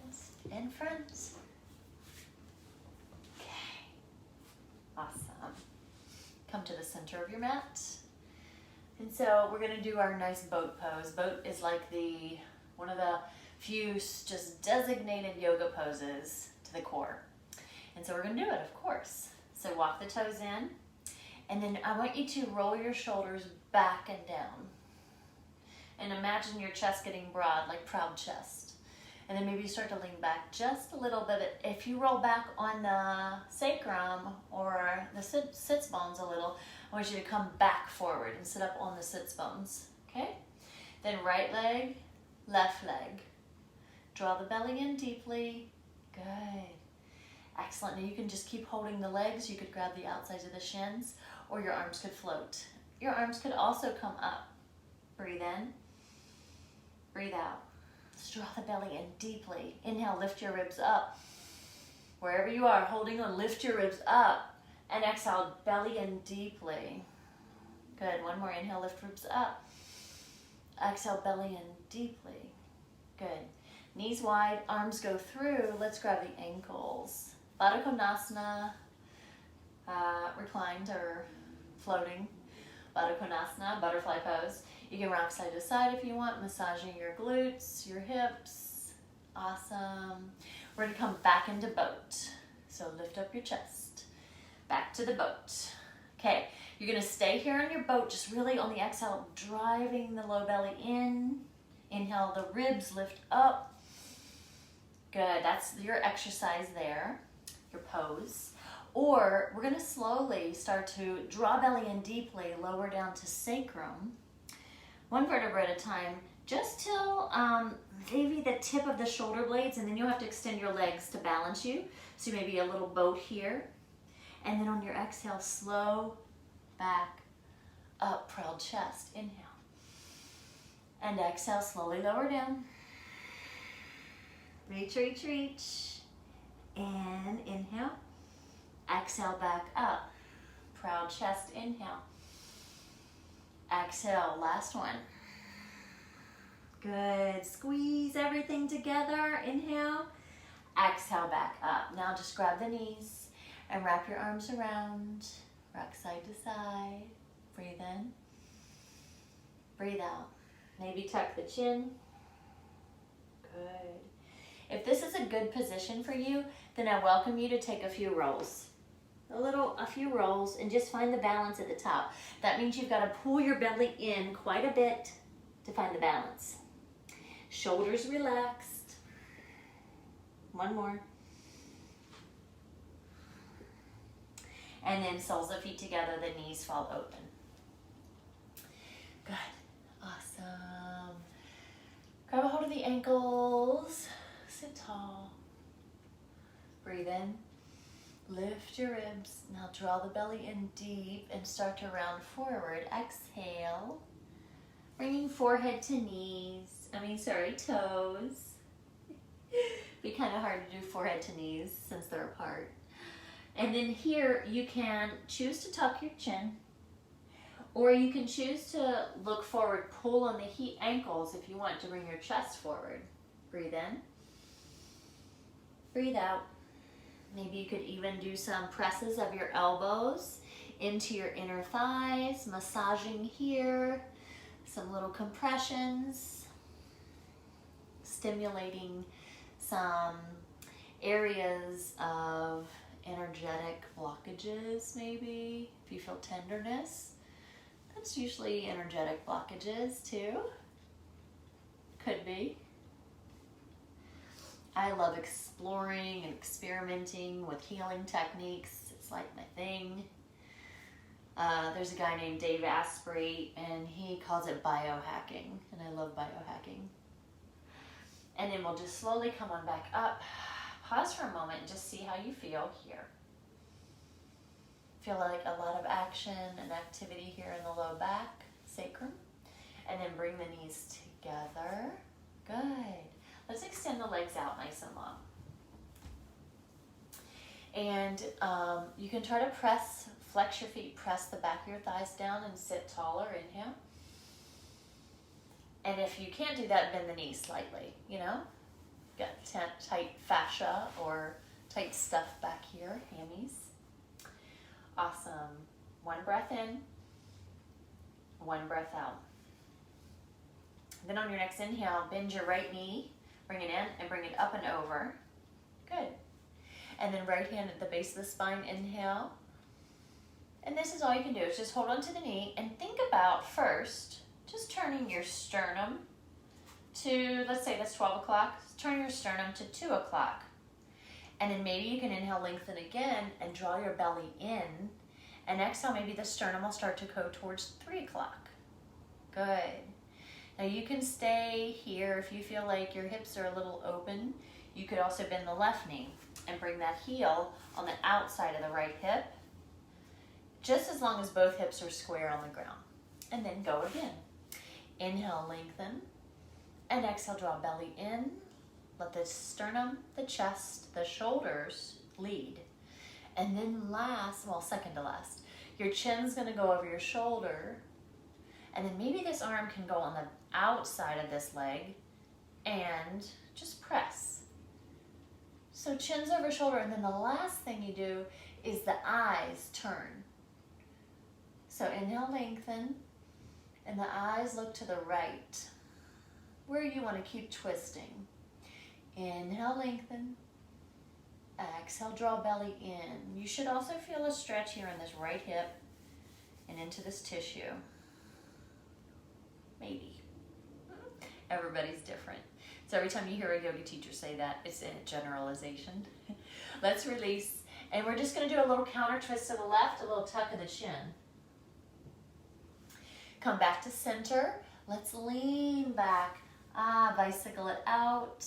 in front. Okay. Awesome. Come to the center of your mat. And so we're going to do our nice boat pose. Boat is like one of the few just designated yoga poses to the core. And so we're going to do it, of course. So walk the toes in. And then I want you to roll your shoulders back and down. And imagine your chest getting broad, like proud chest. And then maybe you start to lean back just a little bit. If you roll back on the sacrum or the sits bones a little, I want you to come back forward and sit up on the sits bones, okay? Then right leg, left leg. Draw the belly in deeply. Good. Excellent. Now you can just keep holding the legs. You could grab the outsides of the shins, or your arms could float. Your arms could also come up. Breathe in. Breathe out. Just draw the belly in deeply. Inhale, lift your ribs up. Wherever you are, holding on, lift your ribs up. And exhale, belly in deeply. Good. One more. Inhale, lift ribs up. Exhale, belly in deeply. Good. Knees wide, arms go through. Let's grab the ankles. Baddha Konasana, reclined or floating. Baddha Konasana, butterfly pose. You can rock side to side if you want, massaging your glutes, your hips. Awesome. We're gonna come back into boat. So lift up your chest. Back to the boat. Okay, you're gonna stay here in your boat, just really on the exhale, driving the low belly in. Inhale, the ribs lift up. Good, that's your exercise there, your pose. Or we're gonna slowly start to draw belly in deeply, lower down to sacrum. One vertebra at a time, just till maybe the tip of the shoulder blades, and then you'll have to extend your legs to balance you. So maybe a little boat here. And then on your exhale, slow back up, proud chest. Inhale. And exhale, slowly lower down. Reach, reach, reach. And inhale. Exhale, back up. Proud chest, inhale. Exhale, last one. Good. Squeeze everything together. Inhale. Exhale, back up. Now just grab the knees and wrap your arms around. Rock side to side. Breathe in. Breathe out. Maybe tuck the chin. Good. If this is a good position for you, then I welcome you to take a few rolls. A few rolls, and just find the balance at the top. That means you've got to pull your belly in quite a bit to find the balance. Shoulders relaxed. One more. And then soles of feet together, the knees fall open. Good. Awesome. Grab a hold of the ankles. Sit tall. Breathe in. Lift your ribs. Now draw the belly in deep and start to round forward. Exhale. Bringing forehead to toes. Be kind of hard to do forehead to knees since they're apart. And then here you can choose to tuck your chin, or you can choose to look forward, pull on the ankles if you want to bring your chest forward. Breathe in. Breathe out. Maybe you could even do some presses of your elbows into your inner thighs, massaging here, some little compressions, stimulating some areas of energetic blockages maybe. If you feel tenderness, that's usually energetic blockages too. Could be. I love exploring and experimenting with healing techniques. It's like my thing. There's a guy named Dave Asprey, and he calls it biohacking, and I love biohacking. And then we'll just slowly come on back up. Pause for a moment and just see how you feel here. Feel like a lot of action and activity here in the low back, sacrum. And then bring the knees together. Good. Let's extend the legs out nice and long. And you can try to flex your feet, press the back of your thighs down and sit taller. Inhale. And if you can't do that, bend the knees slightly, Got tight fascia or tight stuff back here, hammies. Awesome. One breath in, one breath out. Then on your next inhale, bend your right knee, bring it in and bring it up and over. Good. And then right hand at the base of the spine, inhale. And this is all you can do, is just hold on to the knee and think about first, just turning your sternum to, let's say that's 12 o'clock, turn your sternum to 2 o'clock. And then maybe you can inhale, lengthen again, and draw your belly in. And exhale, maybe the sternum will start to go towards 3 o'clock. Good. Now you can stay here if you feel like your hips are a little open. You could also bend the left knee and bring that heel on the outside of the right hip, just as long as both hips are square on the ground. And then go again. Inhale, lengthen, and exhale, draw belly in. Let the sternum, the chest, the shoulders lead. And then last, well, second to last, your chin's gonna go over your shoulder, and then maybe this arm can go on the outside of this leg and just press. So chin's over shoulder, and then the last thing you do is the eyes turn. So inhale, lengthen, and the eyes look to the right, where you want to keep twisting. Inhale, lengthen. Exhale, draw belly in. You should also feel a stretch here in this right hip and into this tissue. Maybe. Everybody's different. So every time you hear a yoga teacher say that, it's a generalization. Let's release. And we're just going to do a little counter twist to the left, a little tuck of the chin. Come back to center. Let's lean back. Bicycle it out.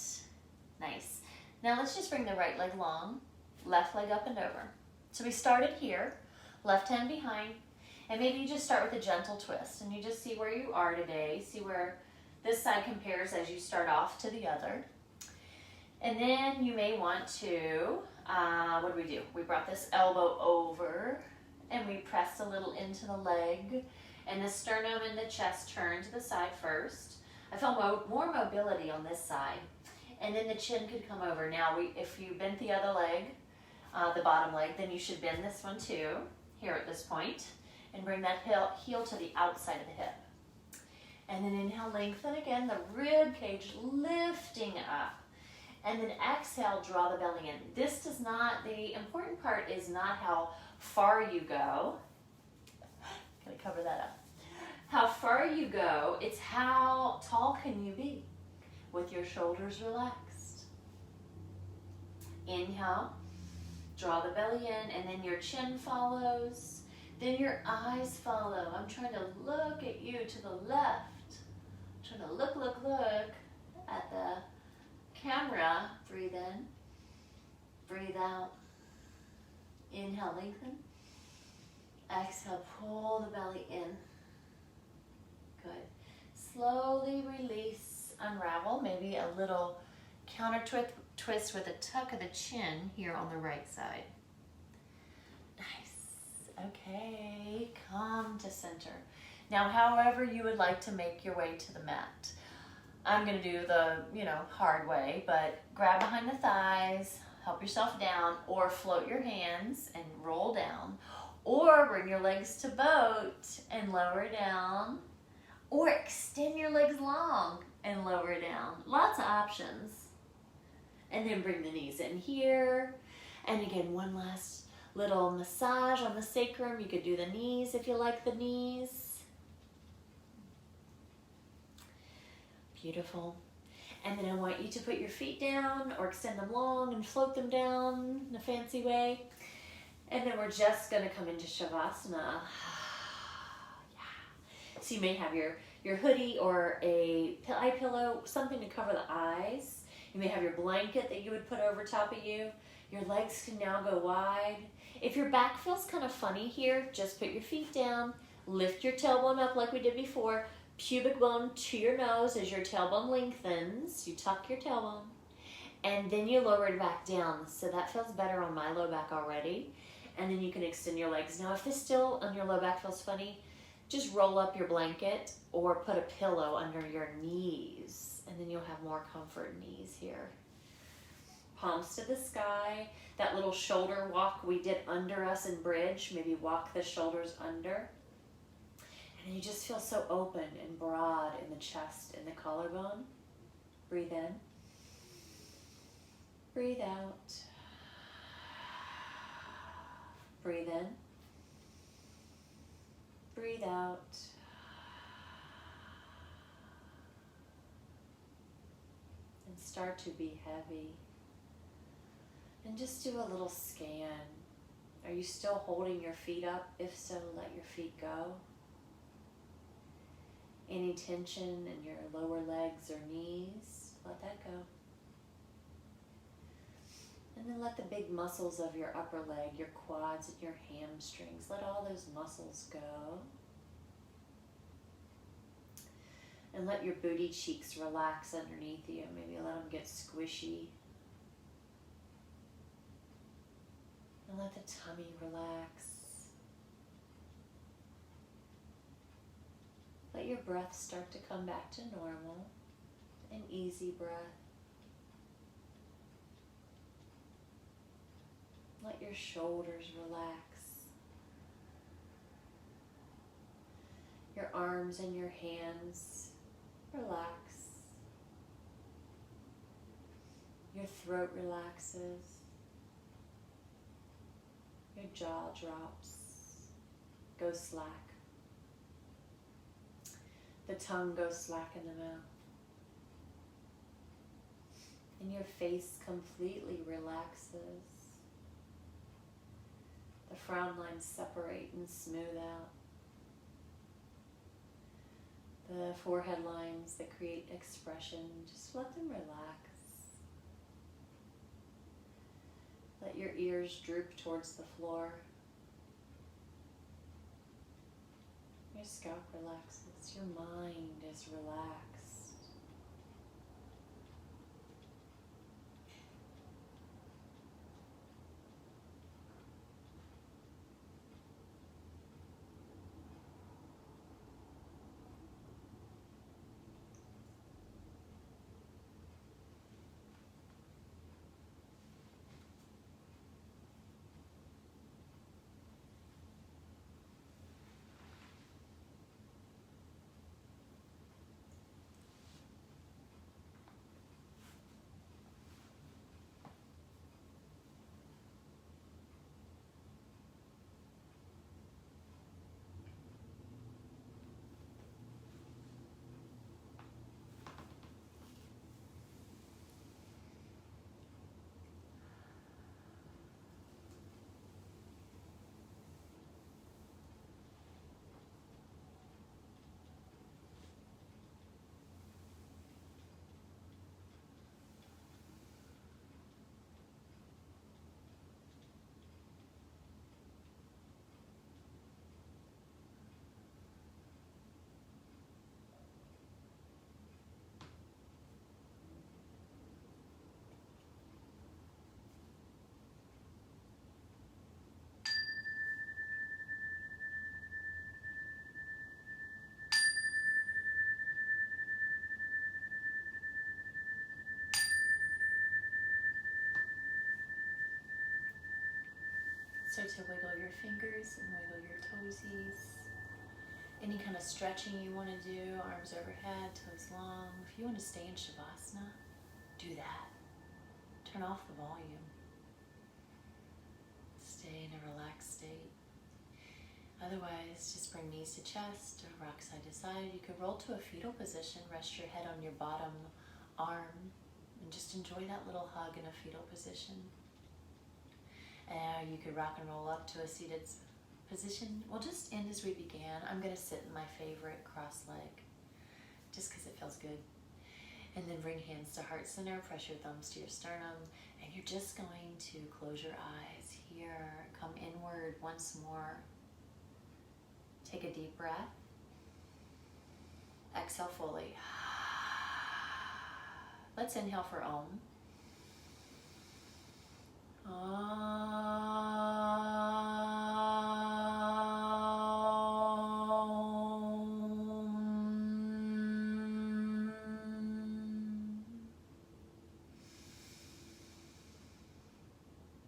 Nice. Now let's just bring the right leg long, left leg up and over. So we started here, left hand behind, and maybe you just start with a gentle twist and you just see where you are today, see where this side compares as you start off to the other. And then you may want to, what do? We brought this elbow over and we pressed a little into the leg, and the sternum and the chest turn to the side first. I feel more mobility on this side. And then the chin could come over. Now, if you bent the other leg, the bottom leg, then you should bend this one too, here at this point, and bring that heel to the outside of the hip. And then inhale, lengthen again, the rib cage lifting up. And then exhale, draw the belly in. This does not, the important part is not how far you go. Gonna cover that up. How far you go, it's how tall can you be with your shoulders relaxed. Inhale, draw the belly in, and then your chin follows. Then your eyes follow. I'm trying to look at you to the left. I'm trying to look at the camera. Breathe in, breathe out. Inhale, lengthen. Exhale, pull the belly in. Good. Slowly release, unravel, maybe a little counter twist with a tuck of the chin here on the right side. Nice. Okay, come to center. Now, however you would like to make your way to the mat. I'm going to do the, hard way, but grab behind the thighs, help yourself down, or float your hands and roll down, or bring your legs to boat and lower down, or extend your legs long and lower down. Lots of options. And then bring the knees in here. And again, one last little massage on the sacrum. You could do the knees if you like the knees. Beautiful. And then I want you to put your feet down or extend them long and float them down in a fancy way. And then we're just going to come into Shavasana. So you may have your hoodie or a eye pillow, something to cover the eyes. You may have your blanket that you would put over top of you. Your legs can now go wide. If your back feels kind of funny here, just put your feet down. Lift your tailbone up like we did before. Pubic bone to your nose as your tailbone lengthens. You tuck your tailbone. And then you lower it back down. So that feels better on my low back already. And then you can extend your legs. Now, if this still on your low back feels funny, just roll up your blanket or put a pillow under your knees, and then you'll have more comfort knees here. Palms to the sky. That little shoulder walk we did under us in bridge, maybe walk the shoulders under. And then you just feel so open and broad in the chest and the collarbone. Breathe in. Breathe out. Breathe in. Breathe out. start to be heavy. And just do a little scan. Are you still holding your feet up? If so, let your feet go. Any tension in your lower legs or knees, let that go. And then let the big muscles of your upper leg, your quads and your hamstrings, let all those muscles go. And let your booty cheeks relax underneath you. Maybe let them get squishy. And let the tummy relax. Let your breath start to come back to normal, an easy breath. Let your shoulders relax. Your arms and your hands relax. Your throat relaxes. Your jaw drops. Go slack. The tongue goes slack in the mouth. And your face completely relaxes. The frown lines separate and smooth out. The forehead lines that create expression, just let them relax. Let your ears droop towards the floor. Your scalp relaxes, your mind is relaxed. So to wiggle your fingers and wiggle your toesies. Any kind of stretching you want to do, arms overhead, toes long. If you want to stay in Shavasana, do that. Turn off the volume. Stay in a relaxed state. Otherwise, just bring knees to chest or rock side to side. You could roll to a fetal position, rest your head on your bottom arm, and just enjoy that little hug in a fetal position. And you could rock and roll up to a seated position. We'll just end as we began. I'm going to sit in my favorite cross leg, just because it feels good. And then bring hands to heart center, press your thumbs to your sternum, and you're just going to close your eyes here. Come inward once more. Take a deep breath. Exhale fully. Let's inhale for Om.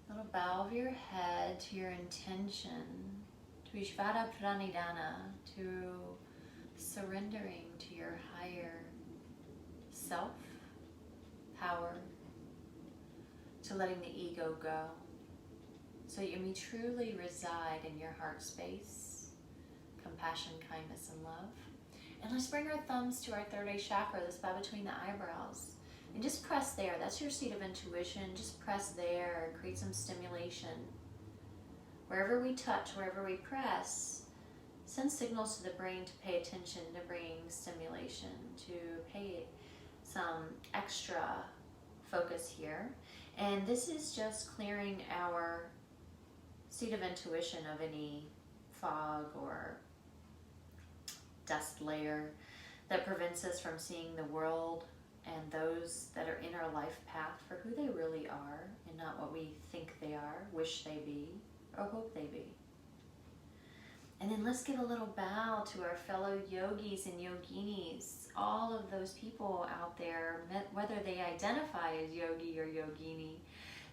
Little bow of your head to your intention, to Ishvara Pranidhana, to surrendering to your higher self, power, to letting the ego go, so you may truly reside in your heart space, compassion, kindness, and love. And let's bring our thumbs to our third eye chakra, the spot between the eyebrows. And just press there. That's your seat of intuition. Just press there. Create some stimulation. Wherever we touch, wherever we press, send signals to the brain to pay attention, to bring stimulation, to pay some extra focus here. And this is just clearing our seat of intuition of any fog or dust layer that prevents us from seeing the world and those that are in our life path for who they really are and not what we think they are, wish they be, or hope they be. And then let's give a little bow to our fellow yogis and yoginis, all of those people out there, whether they identify as yogi or yogini,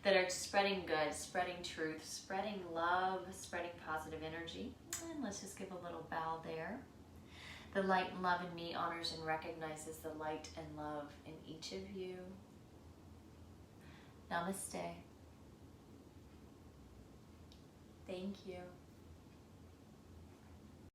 that are spreading good, spreading truth, spreading love, spreading positive energy. And let's just give a little bow there. The light and love in me honors and recognizes the light and love in each of you. Namaste. Thank you.